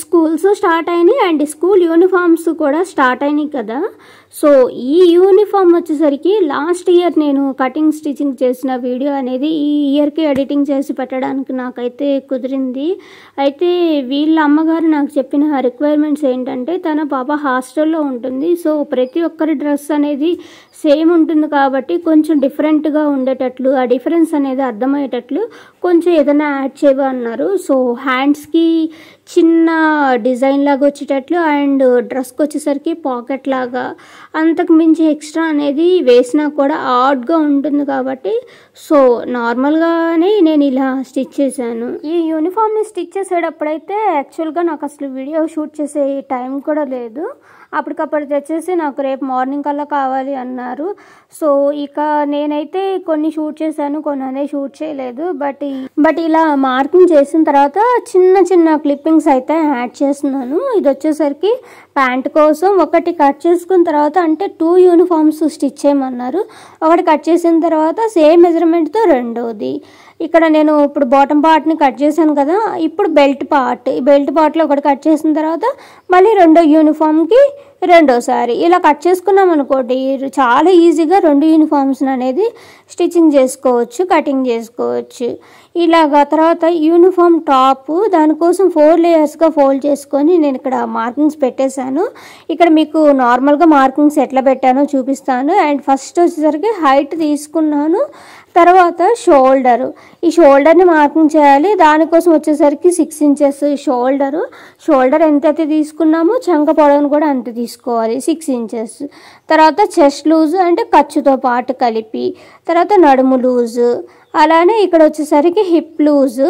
Schools start అయినాయి and school uniforms కూడా start అయినాయి కదా. సో ఈ యూనిఫామ్ వచ్చేసరికి లాస్ట్ ఇయర్ నేను కటింగ్ స్టిచ్చింగ్ చేసిన వీడియో అనేది ఈ ఇయర్కి ఎడిటింగ్ చేసి పెట్టడానికి నాకైతే కుదిరింది. అయితే వీళ్ళ అమ్మగారు నాకు చెప్పిన రిక్వైర్మెంట్స్ ఏంటంటే తన పాప హాస్టల్లో ఉంటుంది. సో ప్రతి ఒక్కరి డ్రెస్ అనేది సేమ్ ఉంటుంది కాబట్టి కొంచెం డిఫరెంట్గా ఉండేటట్లు, ఆ డిఫరెన్స్ అనేది అర్థమయ్యేటట్లు కొంచెం ఏదైనా యాడ్ చేయమన్నారు. సో హ్యాండ్స్కి చిన్న డిజైన్ లాగా వచ్చేటట్లు అండ్ డ్రెస్కి వచ్చేసరికి పాకెట్ లాగా, అంతకు మించి ఎక్స్ట్రా అనేది వేసినా కూడా ఆడ్గా ఉంటుంది కాబట్టి సో నార్మల్గానే నేను ఇలా స్టిచ్ చేశాను. ఈ యూనిఫామ్ని స్టిచ్ చేసేటప్పుడైతే యాక్చువల్గా నాకు అసలు వీడియో షూట్ చేసే టైం కూడా లేదు. అప్పటికప్పుడు తెచ్చేసి నాకు రేపు మార్నింగ్ కల్లా కావాలి అన్నారు. సో ఇక నేనైతే కొన్ని షూట్ చేశాను, కొన్ని అనేది షూట్ చేయలేదు. బట్ ఇలా మార్కింగ్ చేసిన తర్వాత చిన్న చిన్న క్లిప్పింగ్స్ అయితే యాడ్ చేస్తున్నాను. ఇది వచ్చేసరికి ప్యాంట్ కోసం ఒకటి కట్ చేసుకున్న తర్వాత, అంటే 2 యూనిఫామ్స్ స్టిచ్ చేయమన్నారు. ఒకటి కట్ చేసిన తర్వాత సేమ్ మెజర్మెంట్తో రెండోది. ఇక్కడ నేను ఇప్పుడు బాటమ్ పార్ట్ని కట్ చేశాను కదా, ఇప్పుడు బెల్ట్ పార్ట్లో ఒకటి కట్ చేసిన తర్వాత మళ్ళీ రెండో యూనిఫామ్కి రెండోసారి ఇలా కట్ చేసుకున్నాం అనుకోండి, చాలా ఈజీగా 2 యూనిఫామ్స్ అనేది స్టిచ్చింగ్ చేసుకోవచ్చు, కటింగ్ చేసుకోవచ్చు. ఇలాగా తర్వాత యూనిఫామ్ టాప్ దానికోసం 4 లేయర్స్గా ఫోల్డ్ చేసుకొని నేను ఇక్కడ మార్కింగ్స్ పెట్టేశాను. ఇక్కడ మీకు నార్మల్గా మార్కింగ్స్ ఎట్లా పెట్టానో చూపిస్తాను. అండ్ ఫస్ట్ వచ్చేసరికి హైట్ తీసుకున్నాను, తర్వాత ఈ షోల్డర్ని మార్కింగ్ చేయాలి. దానికోసం వచ్చేసరికి 6 ఇంచెస్ షోల్డర్ ఎంతైతే తీసుకున్నామో చంక పొడవును కూడా అంత తీసుకోవాలి, 6 ఇంచెస్. తర్వాత చెస్ట్ లూజ్ అంటే ఖర్చుతో పాటు కలిపి, తర్వాత నడుము లూజు, అలానే ఇక్కడ వచ్చేసరికి హిప్ లూజు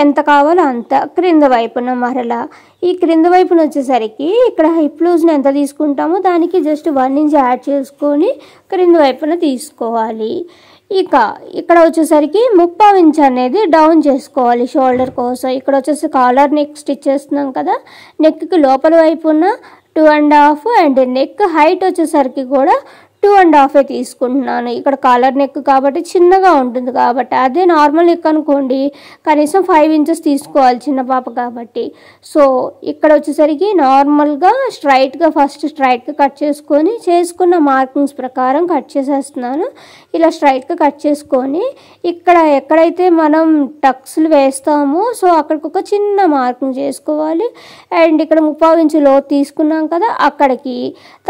ఎంత కావాలో అంత క్రింద వైపున మరలా. ఈ క్రింద వైపున వచ్చేసరికి ఇక్కడ హిప్ లూజ్ని ఎంత తీసుకుంటామో దానికి జస్ట్ 1 ఇంచ్ యాడ్ చేసుకొని క్రింద వైపున తీసుకోవాలి. ఇక ఇక్కడ వచ్చేసరికి 3/4 ఇంచ్ అనేది డౌన్ చేసుకోవాలి షోల్డర్ కోసం. ఇక్కడ వచ్చేసి కాలర్ నెక్ స్టిచ్ చేస్తున్నాం కదా, నెక్కి లోపల వైపున 2.5 అండ్ నెక్ హైట్ వచ్చేసరికి కూడా 2.5 తీసుకుంటున్నాను. ఇక్కడ కాలర్ నెక్ కాబట్టి చిన్నగా ఉంటుంది కాబట్టి, అదే నార్మల్ నెక్ అనుకోండి కనీసం 5 ఇంచెస్ తీసుకోవాలి చిన్న పాప కాబట్టి. సో ఇక్కడ వచ్చేసరికి నార్మల్గా ఫస్ట్ స్ట్రైట్గా కట్ చేసుకున్న మార్కింగ్స్ ప్రకారం కట్ చేసేస్తున్నాను. ఇలా స్ట్రైట్గా కట్ చేసుకొని ఇక్కడ ఎక్కడైతే మనం టక్స్లు వేస్తామో సో అక్కడికి ఒక చిన్న మార్కింగ్ చేసుకోవాలి. అండ్ ఇక్కడ 3/4 ఇంచ్ లోతు తీసుకున్నాం కదా అక్కడికి.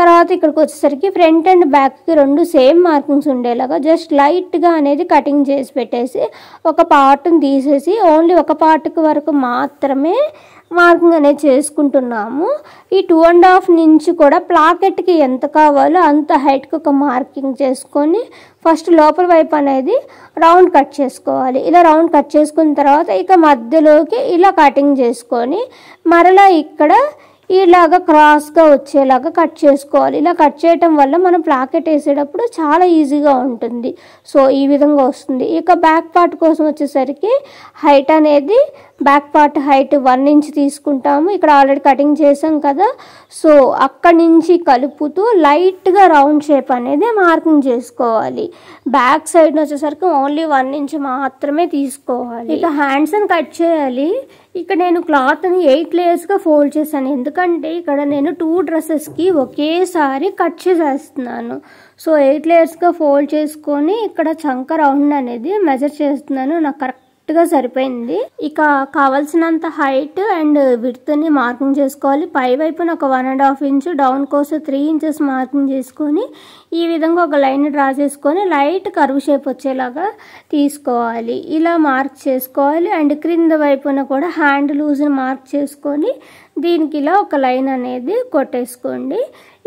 తర్వాత ఇక్కడికి వచ్చేసరికి ఫ్రంట్ అండ్ బ్యాక్కి 2 సేమ్ మార్కింగ్స్ ఉండేలాగా జస్ట్ లైట్గా అనేది కటింగ్ చేసి పెట్టేసి ఒక పార్ట్ని తీసేసి ఓన్లీ ఒక పార్ట్కి వరకు మాత్రమే మార్కింగ్ అనేది చేసుకుంటున్నాము. ఈ 2.5 నుంచి కూడా ప్లాకెట్కి ఎంత కావాలో అంత హైట్కి ఒక మార్కింగ్ చేసుకొని ఫస్ట్ లోపల వైపు అనేది రౌండ్ కట్ చేసుకోవాలి. ఇలా రౌండ్ కట్ చేసుకున్న తర్వాత ఇక మధ్యలోకి ఇలా కటింగ్ చేసుకొని మరలా ఇక్కడ ఇలాగా క్రాస్గా వచ్చేలాగా కట్ చేసుకోవాలి. ఇలా కట్ చేయటం వల్ల మనం ప్లాకెట్ వేసేటప్పుడు చాలా ఈజీగా ఉంటుంది. సో ఈ విధంగా వస్తుంది. ఇక బ్యాక్ పార్ట్ కోసం వచ్చేసరికి హైట్ అనేది బ్యాక్ పార్ట్ హైట్ 1 ఇంచ్ తీసుకుంటాము. ఇక్కడ ఆల్రెడీ కటింగ్ చేసాం కదా, సో అక్కడి నుంచి కలుపుతూ లైట్గా రౌండ్ షేప్ అనేది మార్కింగ్ చేసుకోవాలి. బ్యాక్ సైడ్ వచ్చేసరికి ఓన్లీ 1 ఇంచ్ మాత్రమే తీసుకోవాలి. ఇక హ్యాండ్స్ని కట్ చేయాలి. ఇక్కడ నేను క్లాత్ని 8 లేయర్స్గా ఫోల్డ్ చేశాను, ఎందుకంటే ఇక్కడ నేను 2 డ్రెస్సెస్కి ఒకేసారి కట్ చేసేస్తున్నాను. సో 8 లేయర్స్గా ఫోల్డ్ చేసుకొని ఇక్కడ చంక రౌండ్ అనేది మెజర్ చేస్తున్నాను. నాకు కరెక్ట్గా సరిపోయింది. ఇక కావాల్సినంత హైట్ అండ్ విడ్త్ని మార్కింగ్ చేసుకోవాలి. పై వైపున ఒక 1.5 ఇంచ్, డౌన్ కోసం 3 ఇంచెస్ మార్కింగ్ చేసుకొని ఈ విధంగా ఒక లైన్ డ్రా చేసుకొని లైట్ కర్వ్ షేప్ వచ్చేలాగా తీసుకోవాలి. ఇలా మార్క్ చేసుకోవాలి. అండ్ క్రింద వైపున కూడా హ్యాండ్ లూజ్ని మార్క్ చేసుకొని దీనికి ఇలా ఒక లైన్ అనేది కొట్టేసుకోండి.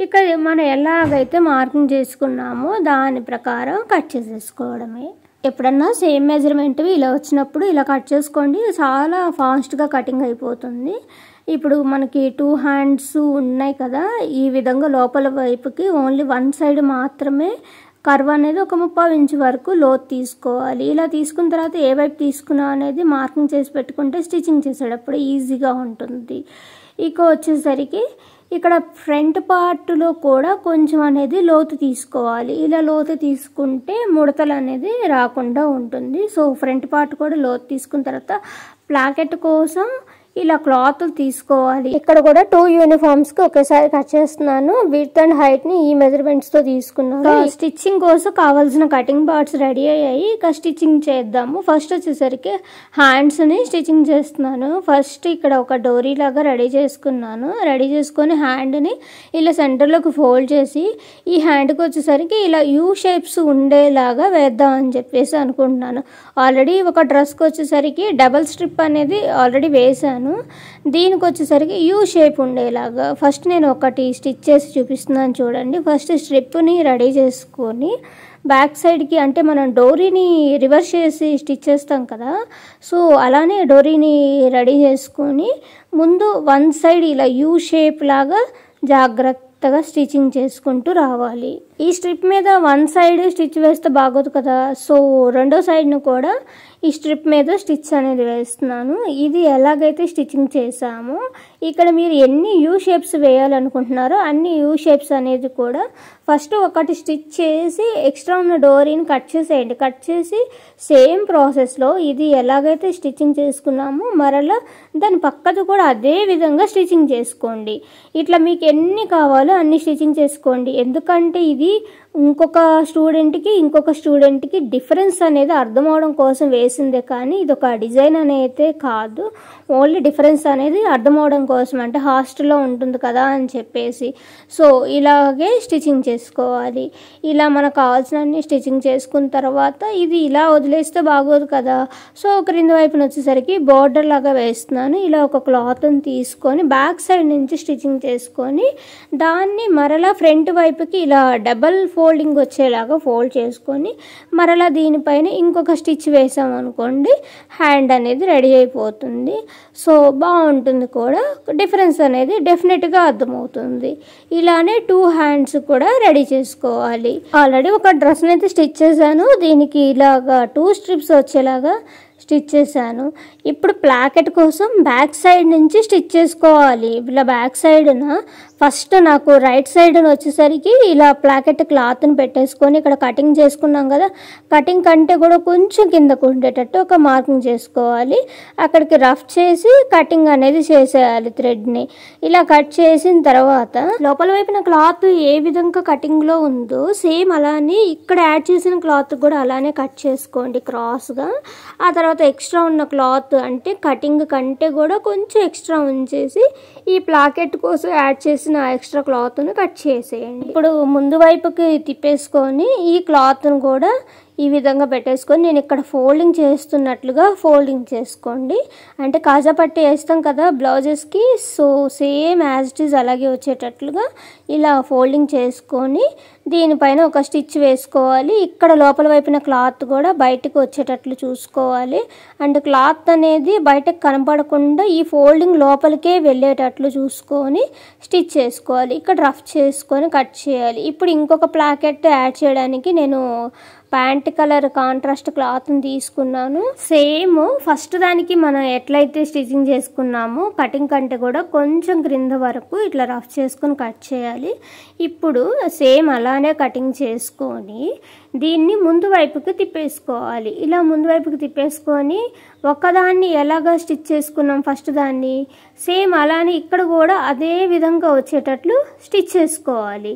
ఇక్కడ మనం ఎలాగైతే మార్కింగ్ చేసుకున్నామో దాని ప్రకారం కట్ చేసేసుకోవడమే. ఎప్పుడన్నా సేమ్ మెజర్మెంట్ ఇలా వచ్చినప్పుడు ఇలా కట్ చేసుకోండి, చాలా ఫాస్ట్గా కటింగ్ అయిపోతుంది. ఇప్పుడు మనకి 2 హ్యాండ్స్ ఉన్నాయి కదా, ఈ విధంగా లోపల వైపుకి ఓన్లీ 1 సైడ్ మాత్రమే కర్వ్ అనేది ఒక 3/4 ఇంచ్ వరకు లోతు తీసుకోవాలి. ఇలా తీసుకున్న తర్వాత ఏ వైపు తీసుకున్నా అనేది మార్కింగ్ చేసి పెట్టుకుంటే స్టిచ్చింగ్ చేసేటప్పుడు ఈజీగా ఉంటుంది. ఇక వచ్చేసరికి ఇక్కడ ఫ్రంట్ పార్ట్లో కూడా కొంచెం అనేది లోతు తీసుకోవాలి. ఇలా లోతు తీసుకుంటే ముడతలు అనేది రాకుండా ఉంటుంది. సో ఫ్రంట్ పార్ట్ కూడా లోతు తీసుకున్న తర్వాత ప్లాకెట్ కోసం ఇలా క్లాత్ తీసుకోవాలి. ఇక్కడ కూడా 2 యూనిఫామ్స్కి ఒకేసారి కట్ చేస్తున్నాను. విడ్త్ అండ్ హైట్ని ఈ మెజర్మెంట్స్తో తీసుకున్నాను. స్టిచ్చింగ్ కోసం కావాల్సిన కటింగ్ పార్ట్స్ రెడీ అయ్యాయి. ఇక స్టిచ్చింగ్ చేద్దాము. ఫస్ట్ వచ్చేసరికి హ్యాండ్స్ని స్టిచ్చింగ్ చేస్తున్నాను. ఫస్ట్ ఇక్కడ ఒక డోరీ లాగా రెడీ చేసుకున్నాను. రెడీ చేసుకొని హ్యాండ్ని ఇలా సెంటర్లోకి ఫోల్డ్ చేసి ఈ హ్యాండ్కి వచ్చేసరికి ఇలా యూ షేప్స్ ఉండేలాగా వేద్దామని చెప్పేసి అనుకుంటున్నాను. ఆల్రెడీ ఒక డ్రెస్కి వచ్చేసరికి డబల్ స్ట్రిప్ అనేది ఆల్రెడీ వేసాను. దీనికి వచ్చేసరికి యూ షేప్ ఉండేలాగా ఫస్ట్ నేను ఒకటి స్టిచ్ చేసి చూపిస్తున్నాను చూడండి. ఫస్ట్ స్ట్రిప్ని రెడీ చేసుకొని బ్యాక్ సైడ్కి అంటే మనం డోరీని రివర్స్ చేసి స్టిచ్ చేస్తాం కదా, సో అలానే డోరీని రెడీ చేసుకొని ముందు వన్ సైడ్ ఇలా యూ షేప్ లాగా జాగ్రత్తగా స్టిచ్చింగ్ చేసుకుంటూ రావాలి. ఈ స్ట్రిప్ మీద వన్ సైడ్ స్టిచ్ వేస్తే బాగోదు కదా, సో రెండో సైడ్ను కూడా ఈ స్ట్రిప్ మీద స్టిచ్ అనేది వేస్తున్నాను. ఇది ఎలాగైతే స్టిచ్చింగ్ చేసామో ఇక్కడ మీరు ఎన్ని యూ షేప్స్ వేయాలనుకుంటున్నారో అన్ని యూ షేప్స్ అనేది కూడా ఫస్ట్ ఒకటి స్టిచ్ చేసి ఎక్స్ట్రా ఉన్న డోరీని కట్ చేసేయండి. కట్ చేసి సేమ్ ప్రాసెస్లో ఇది ఎలాగైతే స్టిచ్చింగ్ చేసుకున్నామో మరలా దాని పక్కది కూడా అదే విధంగా స్టిచ్చింగ్ చేసుకోండి. ఇట్లా మీకు ఎన్ని కావాలో అన్ని స్టిచ్చింగ్ చేసుకోండి. ఎందుకంటే ఇది ఇంకొక స్టూడెంట్కి డిఫరెన్స్ అనేది అర్థం అవడం కోసం వేసిందే కానీ ఇది ఒక డిజైన్ అనేది కాదు. ఓన్లీ డిఫరెన్స్ అనేది అర్థం అవడం కోసం, అంటే హాస్టల్లో ఉంటుంది కదా అని చెప్పేసి. సో ఇలాగే స్టిచ్చింగ్ చేసుకోవాలి. ఇలా మనకు కావాల్సినన్ని స్టిచ్చింగ్ చేసుకున్న తర్వాత ఇది ఇలా వదిలేస్తే బాగోదు కదా, సో క్రింద వైపున వచ్చేసరికి బోర్డర్ లాగా వేస్తున్నాను. ఇలా ఒక క్లాత్ని తీసుకొని బ్యాక్ సైడ్ నుంచి స్టిచ్చింగ్ చేసుకొని దాన్ని మరలా ఫ్రంట్ వైపుకి ఇలా డబల్ ఫోల్డింగ్ వచ్చేలాగా ఫోల్డ్ చేసుకొని మరలా దీనిపైన ఇంకొక స్టిచ్ వేసామనుకోండి హ్యాండ్ అనేది రెడీ అయిపోతుంది. సో బాగుంటుంది కూడా, డిఫరెన్స్ అనేది డెఫినెట్గా అర్థమవుతుంది. ఇలానే 2 హ్యాండ్స్ కూడా రెడీ చేసుకోవాలి. ఆల్రెడీ ఒక డ్రెస్ని అయితే స్టిచ్ చేశాను. దీనికి ఇలాగా 2 స్ట్రిప్స్ వచ్చేలాగా స్టిచ్ చేశాను. ఇప్పుడు ప్లాకెట్ కోసం బ్యాక్ సైడ్ నుంచి స్టిచ్ చేసుకోవాలి. ఇలా బ్యాక్ సైడ్న ఫస్ట్ నాకు రైట్ సైడ్ వచ్చేసరికి ఇలా ప్లాకెట్ క్లాత్ని పెట్టేసుకొని ఇక్కడ కటింగ్ చేసుకున్నాం కదా, కటింగ్ కంటే కూడా కొంచెం కిందకు ఉండేటట్టు ఒక మార్కింగ్ చేసుకోవాలి. అక్కడికి రఫ్ చేసి కటింగ్ అనేది చేసేయాలి థ్రెడ్ని. ఇలా కట్ చేసిన తర్వాత లోపల వైపున క్లాత్ ఏ విధంగా కటింగ్లో ఉందో సేమ్ అలానే ఇక్కడ యాడ్ చేసిన క్లాత్ కూడా అలానే కట్ చేసుకోండి క్రాస్గా. ఆ తర్వాత ఎక్స్ట్రా ఉన్న క్లాత్ అంటే కటింగ్ కంటే కూడా కొంచెం ఎక్స్ట్రా ఉంచేసి ఈ ప్లాకెట్ కోసం యాడ్ చేసిన ఎక్స్ట్రా క్లాత్ను కట్ చేసేయండి. ఇప్పుడు ముందు వైపుకి తిప్పేసుకొని ఈ క్లాత్ను కూడా ఈ విధంగా పెట్టేసుకొని నేను ఇక్కడ ఫోల్డింగ్ చేస్తున్నట్లుగా ఫోల్డింగ్ చేసుకోండి. అంటే కాజా పట్టి వేస్తాం కదా బ్లౌజెస్కి, so same as it is అలాగే వచ్చేటట్లుగా ఇలా ఫోల్డింగ్ చేసుకొని దీనిపైన ఒక స్టిచ్ వేసుకోవాలి. ఇక్కడ లోపల వైపున క్లాత్ కూడా బయటకు వచ్చేటట్లు చూసుకోవాలి. అండ్ క్లాత్ అనేది బయటకు కనపడకుండా ఈ ఫోల్డింగ్ లోపలికే వెళ్ళేటట్లు చూసుకొని స్టిచ్ చేసుకోవాలి. ఇక్కడ రఫ్ చేసుకొని కట్ చేయాలి. ఇప్పుడు ఇంకొక ప్లాకెట్ యాడ్ చేయడానికి నేను ప్యాంట్ కలర్ కాంట్రాస్ట్ క్లాత్ని తీసుకున్నాను. సేమ్ ఫస్ట్ దానికి మనం ఎట్లయితే స్టిచ్చింగ్ చేసుకున్నామో కటింగ్ కంటే కూడా కొంచెం క్రింద వరకు ఇట్లా రఫ్ చేసుకొని కట్ చేయాలి. ఇప్పుడు సేమ్ అలానే కటింగ్ చేసుకొని దీన్ని ముందు వైపుకి తిప్పేసుకోవాలి. ఇలా ముందు వైపుకి తిప్పేసుకొని ఒకదాన్ని ఎలాగా స్టిచ్ చేసుకున్నాం ఫస్ట్ దాన్ని సేమ్ అలానే ఇక్కడ కూడా అదే విధంగా వచ్చేటట్లు స్టిచ్ చేసుకోవాలి.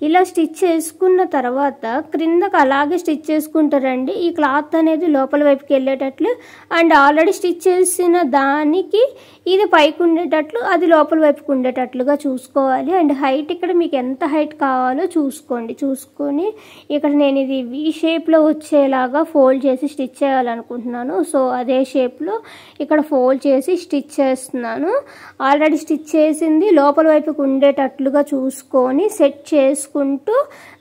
ఇలా స్టిచ్ చేసుకున్న తర్వాత క్రిందకు అలాగే స్టిచ్ చేసుకుంటారండి. ఈ క్లాత్ అనేది లోపల వైపుకి వెళ్ళేటట్లు అండ్ ఆల్రెడీ స్టిచ్ చేసిన దానికి ఇది పైకి ఉండేటట్లు అది లోపల వైపుకి ఉండేటట్లుగా చూసుకోవాలి. అండ్ హైట్ ఇక్కడ మీకు ఎంత హైట్ కావాలో చూసుకోండి. చూసుకొని ఇక్కడ నేను ఇది వి షేప్లో వచ్చేలాగా ఫోల్డ్ చేసి స్టిచ్ చేయాలనుకుంటున్నాను. సో అదే షేప్లో ఇక్కడ ఫోల్డ్ చేసి స్టిచ్ చేస్తున్నాను. ఆల్రెడీ స్టిచ్ చేసింది లోపల వైపుకి ఉండేటట్లుగా చూసుకొని సెట్ చేసుకుంటూ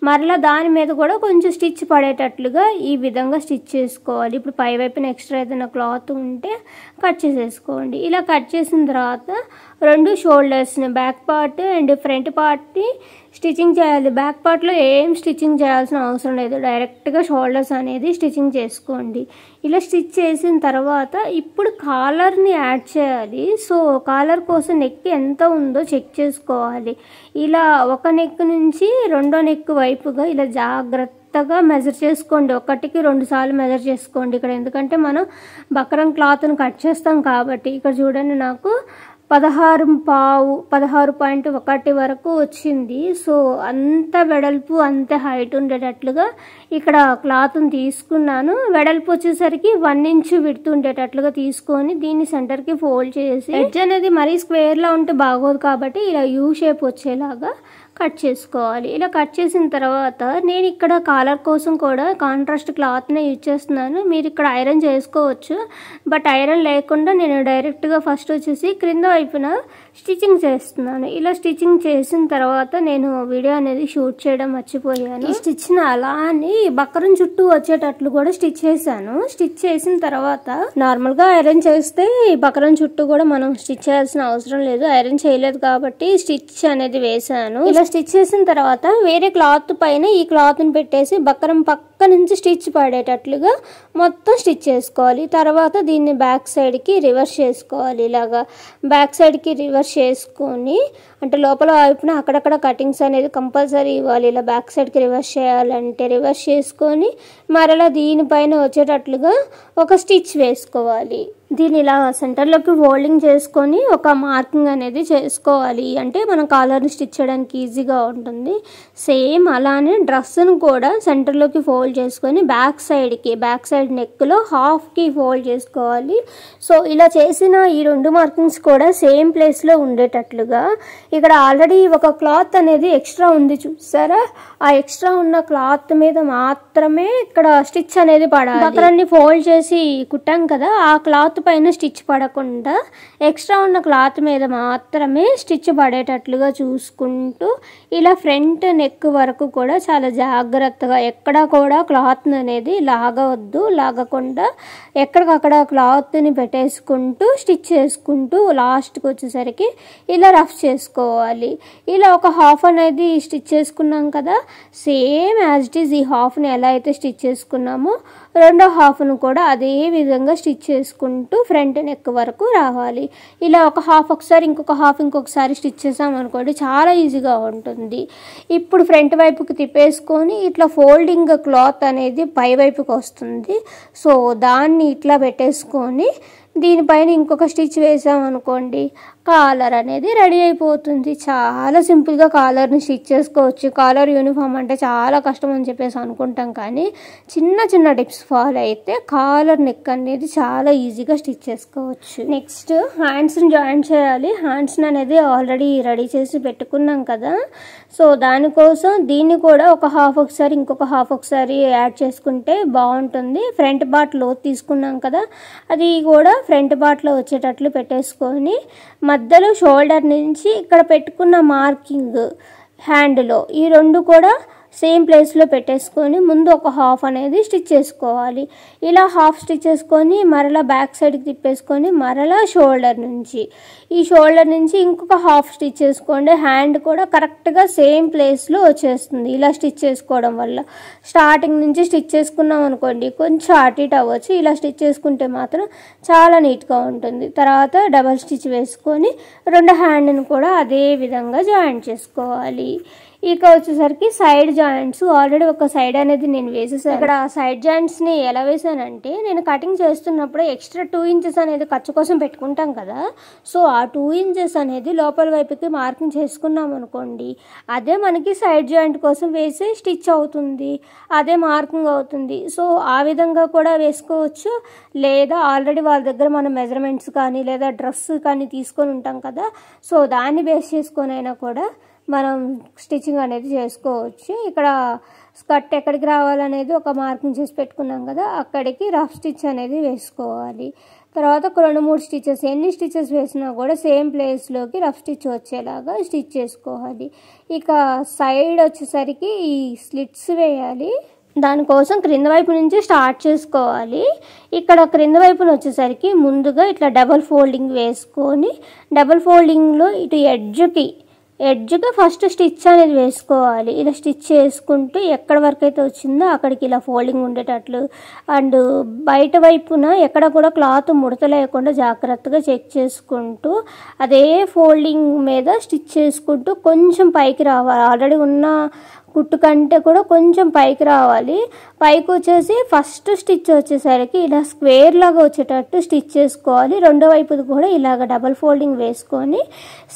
మరలా దాని మీద కూడా కొంచెం స్టిచ్ పడేటట్లుగా ఈ విధంగా స్టిచ్ చేసుకోవాలి. ఇప్పుడు పై వైపున ఎక్స్ట్రా ఏదైనా క్లాత్ ఉంటే కట్ చేసేసుకోండి. ఇలా కట్ చేసిన తర్వాత రెండు షోల్డర్స్ని బ్యాక్ పార్ట్ అండ్ ఫ్రంట్ పార్ట్ని స్టిచ్చింగ్ చేయాలి. బ్యాక్ పార్ట్లో ఏం స్టిచ్చింగ్ చేయాల్సిన అవసరం లేదు, డైరెక్ట్గా షోల్డర్స్ అనేది స్టిచ్చింగ్ చేసుకోండి. ఇలా స్టిచ్ చేసిన తర్వాత ఇప్పుడు కాలర్ని యాడ్ చేయాలి. సో కాలర్ కోసం నెక్ ఎంత ఉందో చెక్ చేసుకోవాలి. ఇలా ఒక నెక్ నుంచి రెండో నెక్ వైపుగా ఇలా జాగ్రత్తగా కరెక్ట్గా మెజర్ చేసుకోండి. 1కి 2 సార్లు మెజర్ చేసుకోండి ఇక్కడ, ఎందుకంటే మనం బక్రం క్లాత్ను కట్ చేస్తాం కాబట్టి. ఇక్కడ చూడండి నాకు 16.1 వరకు వచ్చింది. సో అంత వెడల్పు అంత హైట్ ఉండేటట్లుగా ఇక్కడ క్లాత్ని తీసుకున్నాను. వెడల్పు వచ్చేసరికి 1 ఇంచ్ విడ్త్ ఉండేటట్లుగా తీసుకొని దీన్ని సెంటర్కి ఫోల్డ్ చేసి, ఎడ్జ్ అనేది మరీ స్క్వేర్లో ఉంటే బాగోదు కాబట్టి ఇలా యూ షేప్ వచ్చేలాగా కట్ చేసుకోవాలి. ఇలా కట్ చేసిన తర్వాత నేను ఇక్కడ కాలర్ కోసం కూడా కాంట్రాస్ట్ క్లాత్నే యూజ్ చేస్తున్నాను. మీరు ఇక్కడ ఐరన్ చేసుకోవచ్చు, బట్ ఐరన్ లేకుండా నేను డైరెక్ట్గా ఫస్ట్ వచ్చేసి క్రింద వైపున స్టిచ్చింగ్ చేస్తున్నాను. ఇలా స్టిచ్చింగ్ చేసిన తర్వాత నేను వీడియో అనేది షూట్ చేయడం మర్చిపోయాను. ఈ స్టిచ్ని అలా అని బక్కరం చుట్టూ వచ్చేటట్లు కూడా స్టిచ్ చేశాను. స్టిచ్ చేసిన తర్వాత నార్మల్గా ఐరన్ చేస్తే ఈ బక్కరం చుట్టూ కూడా మనం స్టిచ్ చేయాల్సిన అవసరం లేదు. ఐరన్ చేయలేదు కాబట్టి స్టిచ్ అనేది వేసాను. ఇలా స్టిచ్ చేసిన తర్వాత వేరే క్లాత్ పైన ఈ క్లాత్ని పెట్టేసి బక్కరం పక్క నుంచి స్టిచ్ పడేటట్లుగా మొత్తం స్టిచ్ చేసుకోవాలి. తర్వాత దీన్ని బ్యాక్ సైడ్కి రివర్స్ చేసుకోవాలి. ఇలాగా బ్యాక్ సైడ్కి రివర్స్ చేసుకొని, అంటే లోపల వైపున అక్కడక్కడ కటింగ్స్ అనేది కంపల్సరీ ఇవ్వాలి. ఇలా బ్యాక్ సైడ్కి రివర్స్ చేయాలంటే రివర్స్ చేసుకొని మరలా దీనిపైన వచ్చేటట్లుగా ఒక స్టిచ్ వేసుకోవాలి. దీన్ని ఇలా సెంటర్లోకి ఫోల్డింగ్ చేసుకొని ఒక మార్కింగ్ అనేది చేసుకోవాలి. అంటే మనం కాలర్ని స్టిచ్ చేయడానికి ఈజీగా ఉంటుంది. సేమ్ అలానే డ్రెస్ను కూడా సెంటర్లోకి ఫోల్డ్ చేసుకొని బ్యాక్ సైడ్ నెక్లో హాఫ్కి ఫోల్డ్ చేసుకోవాలి. సో ఇలా చేసిన ఈ 2 మార్కింగ్స్ కూడా సేమ్ ప్లేస్లో ఉండేటట్లుగా, ఇక్కడ ఆల్రెడీ ఒక క్లాత్ అనేది ఎక్స్ట్రా ఉంది చూసారా, ఆ ఎక్స్ట్రా ఉన్న క్లాత్ మీద మాత్రమే ఇక్కడ స్టిచ్ అనేది పడాలి. బక్రాన్ని ఫోల్డ్ చేసి కుట్టాం కదా, ఆ క్లాత్ పైన స్టిచ్ పడకుండా ఎక్స్ట్రా ఉన్న క్లాత్ మీద మాత్రమే స్టిచ్ పడేటట్లుగా చూసుకుంటూ ఇలా ఫ్రంట్ నెక్ వరకు కూడా చాలా జాగ్రత్తగా, ఎక్కడ కూడా క్లాత్ అనేది లాగకుండా ఎక్కడికక్కడ క్లాత్ని పెట్టేసుకుంటూ స్టిచ్ చేసుకుంటూ లాస్ట్కి వచ్చేసరికి ఇలా రఫ్ చేసుకోవాలి. ఇలా ఒక హాఫ్ అనేది స్టిచ్ చేసుకున్నాం కదా, సేమ్ యాజ్ ఇట్ ఈజ్ ఈ హాఫ్ని ఎలా అయితే స్టిచ్ చేసుకున్నామో రెండో హాఫ్ను కూడా అదే విధంగా స్టిచ్ చేసుకుంటూ ఫ్రంట్ నెక్ వరకు రావాలి. ఇలా ఒక హాఫ్ ఒకసారి ఇంకొక హాఫ్ ఇంకొకసారి స్టిచ్ చేసామనుకోండి చాలా ఈజీగా ఉంటుంది. ఇప్పుడు ఫ్రంట్ వైపుకి తిప్పేసుకొని ఇట్లా ఫోల్డింగ్ క్లాత్ అనేది పై వైపుకి వస్తుంది. సో దాన్ని ఇట్లా పెట్టేసుకొని దీనిపైన ఇంకొక స్టిచ్ వేసామనుకోండి కాలర్ అనేది రెడీ అయిపోతుంది. చాలా సింపుల్గా కాలర్ని స్టిచ్ చేసుకోవచ్చు. కాలర్ యూనిఫామ్ అంటే చాలా కష్టం అని చెప్పేసి అనుకుంటాం, కానీ చిన్న టిప్స్ ఫాలో అయితే కాలర్ నెక్ అనేది చాలా ఈజీగా స్టిచ్ చేసుకోవచ్చు. నెక్స్ట్ హ్యాండ్స్ని జాయిన్ చేయాలి. హ్యాండ్స్ని అనేది ఆల్రెడీ రెడీ చేసి పెట్టుకున్నాం కదా, సో దానికోసం దీన్ని కూడా ఒక హాఫ్ ఒకసారి ఇంకొక హాఫ్ ఒకసారి యాడ్ చేసుకుంటే బాగుంటుంది. ఫ్రంట్ పార్ట్ లోతు తీసుకున్నాం కదా, అది కూడా ఫ్రంట్ పార్ట్లో వచ్చేటట్లు పెట్టేసుకొని మధ్యలో షోల్డర్ నుంచి ఇక్కడ పెట్టుకున్న మార్కింగ్ హ్యాండ్లో ఈ 2 కూడా సేమ్ ప్లేస్లో పెట్టేసుకొని ముందు ఒక హాఫ్ అనేది స్టిచ్ చేసుకోవాలి. ఇలా హాఫ్ స్టిచ్ చేసుకొని మరలా బ్యాక్ సైడ్కి తిప్పేసుకొని మరలా షోల్డర్ నుంచి ఇంకొక హాఫ్ స్టిచ్ చేసుకోండి. హ్యాండ్ కూడా కరెక్ట్గా సేమ్ ప్లేస్లో వచ్చేస్తుంది. ఇలా స్టిచ్ చేసుకోవడం వల్ల స్టార్టింగ్ నుంచి స్టిచ్ చేసుకున్నాం అనుకోండి కొంచెం అటు ఇటు అవ్వచ్చు. ఇలా స్టిచ్ చేసుకుంటే మాత్రం చాలా నీట్గా ఉంటుంది. తర్వాత డబల్ స్టిచ్ వేసుకొని 2 హ్యాండ్ని కూడా అదే విధంగా జాయిన్ చేసుకోవాలి. ఇక వచ్చేసరికి సైడ్ జాయింట్స్ ఆల్రెడీ ఒక సైడ్ అనేది నేను వేసేసాను. ఇక్కడ సైడ్ జాయింట్స్ని ఎలా వేసానంటే, నేను కటింగ్ చేస్తున్నప్పుడు ఎక్స్ట్రా 2 ఇంచెస్ అనేది ఖర్చు కోసం పెట్టుకుంటాం కదా, సో ఆ 2 ఇంచెస్ అనేది లోపల వైపుకి మార్కింగ్ చేసుకున్నాం అనుకోండి, అదే మనకి సైడ్ జాయింట్ కోసం వేసే స్టిచ్ అవుతుంది, అదే మార్కింగ్ అవుతుంది. సో ఆ విధంగా కూడా వేసుకోవచ్చు. లేదా ఆల్రెడీ వాళ్ళ దగ్గర మనం మెజర్మెంట్స్ కానీ లేదా డ్రెస్ కానీ తీసుకొని ఉంటాం కదా, సో దాన్ని బేస్ చేసుకొని అయినా కూడా మనం స్టిచ్చింగ్ అనేది చేసుకోవచ్చు. ఇక్కడ స్కర్ట్ ఎక్కడికి రావాలనేది ఒక మార్కింగ్ చేసి పెట్టుకున్నాం కదా, అక్కడికి రఫ్ స్టిచ్ అనేది వేసుకోవాలి. తర్వాత ఒక 2-3 స్టిచెస్, ఎన్ని స్టిచెస్ వేసినా కూడా సేమ్ ప్లేస్లోకి రఫ్ స్టిచ్ వచ్చేలాగా స్టిచ్ చేసుకోవాలి. ఇక సైడ్ వచ్చేసరికి ఈ స్లిట్స్ వేయాలి. దానికోసం క్రింద వైపు నుంచి స్టార్ట్ చేసుకోవాలి. ఇక్కడ క్రింద వైపున వచ్చేసరికి ముందుగా ఇట్లా డబల్ ఫోల్డింగ్ వేసుకొని డబల్ ఫోల్డింగ్లో ఇటు ఎడ్జ్కి ఫస్ట్ స్టిచ్ అనేది వేసుకోవాలి. ఇలా స్టిచ్ చేసుకుంటూ ఎక్కడ వరకు అయితే వచ్చిందో అక్కడికి ఇలా ఫోల్డింగ్ ఉండేటట్లు, అండ్ బయట వైపున ఎక్కడ కూడా క్లాత్ ముడత లేకుండా జాగ్రత్తగా చెక్ చేసుకుంటూ అదే ఫోల్డింగ్ మీద స్టిచ్ చేసుకుంటూ కొంచెం పైకి రావాలి. ఆల్రెడీ ఉన్న కుట్టు కంటే కూడా కొంచెం పైకి రావాలి. పైకి వచ్చేసి ఫస్ట్ స్టిచ్ వచ్చేసరికి ఇలా స్క్వేర్ లాగా వచ్చేటట్టు స్టిచ్ చేసుకోవాలి. రెండో వైపుది కూడా ఇలాగ డబల్ ఫోల్డింగ్ వేసుకొని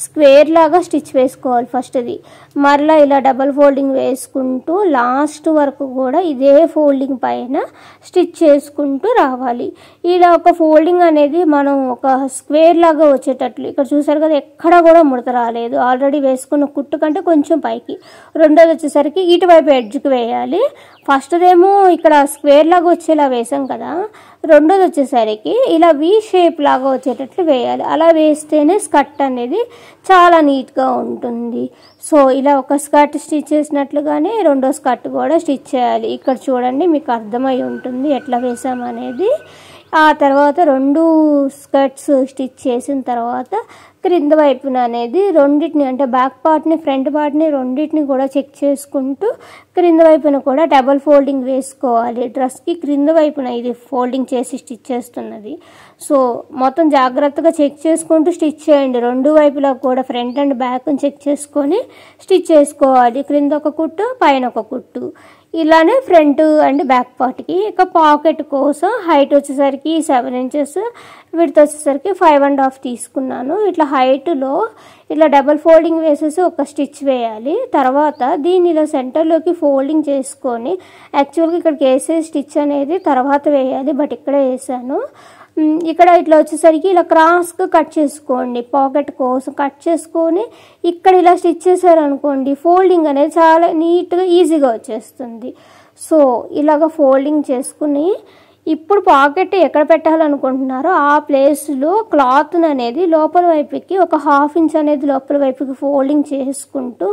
స్క్వేర్ లాగా స్టిచ్ వేసుకోవాలి ఫస్ట్ది. మరలా ఇలా డబల్ ఫోల్డింగ్ వేసుకుంటూ లాస్ట్ వరకు కూడా ఇదే ఫోల్డింగ్ పైన స్టిచ్ చేసుకుంటూ రావాలి. ఇలా ఒక ఫోల్డింగ్ అనేది మనం ఒక స్క్వేర్ లాగా వచ్చేటట్లు ఇక్కడ చూసారు కదా, ఎక్కడ కూడా ముడత రాలేదు. ఆల్రెడీ వేసుకున్న కుట్టు కంటే కొంచెం పైకి. రెండోది వచ్చేసరికి ఇటువైపు ఎడ్జ్కి వేయాలి. ఫస్ట్దేమో ఇక్కడ స్క్వేర్ లాగా వచ్చేలా వేసాం కదా, రెండోది వచ్చేసరికి ఇలా వి షేప్ లాగా వచ్చేటట్లు వేయాలి. అలా వేస్తేనే స్కర్ట్ అనేది చాలా నీట్గా ఉంటుంది. సో ఇలా ఒక స్కర్ట్ స్టిచ్ చేసినట్లుగానే రెండో స్కర్ట్ కూడా స్టిచ్ చేయాలి. ఇక్కడ చూడండి, మీకు అర్థమై ఉంటుంది ఎట్లా వేసామనేది. ఆ తర్వాత రెండు స్కర్ట్స్ స్టిచ్ చేసిన తర్వాత క్రింద వైపున అనేది రెండింటిని, అంటే బ్యాక్ పార్ట్ని ఫ్రంట్ పార్ట్ని రెండింటిని కూడా చెక్ చేసుకుంటూ క్రింద వైపున కూడా డబల్ ఫోల్డింగ్ వేసుకోవాలి. డ్రెస్కి క్రింద వైపున ఇది ఫోల్డింగ్ చేసి స్టిచ్ చేస్తున్నది. సో మొత్తం జాగ్రత్తగా చెక్ చేసుకుంటూ స్టిచ్ చేయండి. రెండు వైపులా కూడా ఫ్రంట్ అండ్ బ్యాక్ని చెక్ చేసుకొని స్టిచ్ చేసుకోవాలి. క్రింద ఒక కుట్టు, పైన ఒక కుట్టు. ఇలానే ఫ్రంట్ అండ్ బ్యాక్ పార్ట్కి. ఇక పాకెట్ కోసం హైట్ వచ్చేసరికి 7 ఇంచెస్, విడ్త్ వచ్చేసరికి 5.5 తీసుకున్నాను. ఇట్లా హైట్లో ఇలా డబల్ ఫోల్డింగ్ వేసేసి ఒక స్టిచ్ వేయాలి. తర్వాత దీన్ని ఇలా సెంటర్లోకి ఫోల్డింగ్ చేసుకొని, యాక్చువల్గా ఇక్కడికి వేసే స్టిచ్ అనేది తర్వాత వేయాలి, బట్ ఇక్కడే వేసాను. ఇక్కడ ఇట్లా వచ్చేసరికి ఇలా క్రాస్గా కట్ చేసుకోండి. పాకెట్ కోసం కట్ చేసుకొని ఇక్కడ ఇలా స్టిచ్ చేశారనుకోండి, ఫోల్డింగ్ అనేది చాలా నీట్గా ఈజీగా వచ్చేస్తుంది. సో ఇలాగ ఫోల్డింగ్ చేసుకుని ఇప్పుడు పాకెట్ ఎక్కడ పెట్టాలనుకుంటున్నారో ఆ ప్లేస్లో క్లాత్ అనేది లోపల వైపుకి ఒక 1/2 ఇంచ్ అనేది లోపల వైపుకి ఫోల్డింగ్ చేసుకుంటూ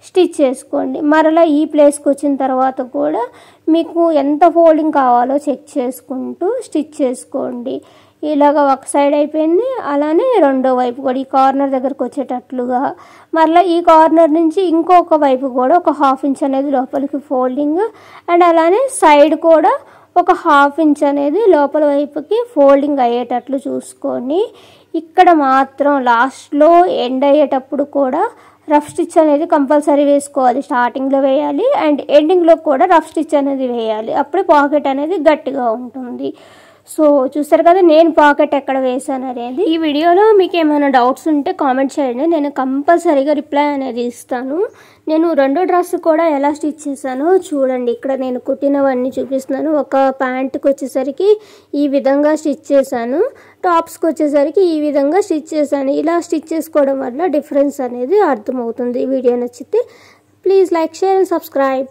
స్టిచ్ చేసుకోండి. మరలా ఈ ప్లేస్కి వచ్చిన తర్వాత కూడా మీకు ఎంత ఫోల్డింగ్ కావాలో చెక్ చేసుకుంటూ స్టిచ్ చేసుకోండి. ఇలాగ ఒక సైడ్ అయిపోయింది. అలానే రెండో వైపు కూడా ఈ కార్నర్ దగ్గరకు వచ్చేటట్లుగా, మరలా ఈ కార్నర్ నుంచి ఇంకొక వైపు కూడా ఒక 1/2 ఇంచ్ అనేది లోపలికి ఫోల్డింగ్, అండ్ అలానే సైడ్ కూడా ఒక 1/2 ఇంచ్ అనేది లోపల వైపుకి ఫోల్డింగ్ అయ్యేటట్లు చూసుకొని, ఇక్కడ మాత్రం లాస్ట్లో ఎండ్ అయ్యేటప్పుడు కూడా రఫ్ స్టిచ్ అనేది కంపల్సరీ వేసుకోవాలి. స్టార్టింగ్లో వేయాలి అండ్ ఎండింగ్లో కూడా రఫ్ స్టిచ్ అనేది వేయాలి. అప్పుడే పాకెట్ అనేది గట్టిగా ఉంటుంది. సో చూస్తారు కదా నేను పాకెట్ ఎక్కడ వేసాను అనేది. ఈ వీడియోలో మీకు ఏమైనా డౌట్స్ ఉంటే కామెంట్ చేయండి, నేను కంపల్సరీగా రిప్లై అనేది ఇస్తాను. నేను రెండో డ్రెస్ కూడా ఎలా స్టిచ్ చేశానో చూడండి. ఇక్కడ నేను కుట్టినవన్నీ చూపిస్తున్నాను. ఒక ప్యాంట్కి వచ్చేసరికి ఈ విధంగా స్టిచ్ చేశాను, టాప్స్కి వచ్చేసరికి ఈ విధంగా స్టిచ్ చేశాను. ఇలా స్టిచ్ చేసుకోవడం వల్ల డిఫరెన్స్ అనేది అర్థమవుతుంది. వీడియో నచ్చితే please like, share and subscribe.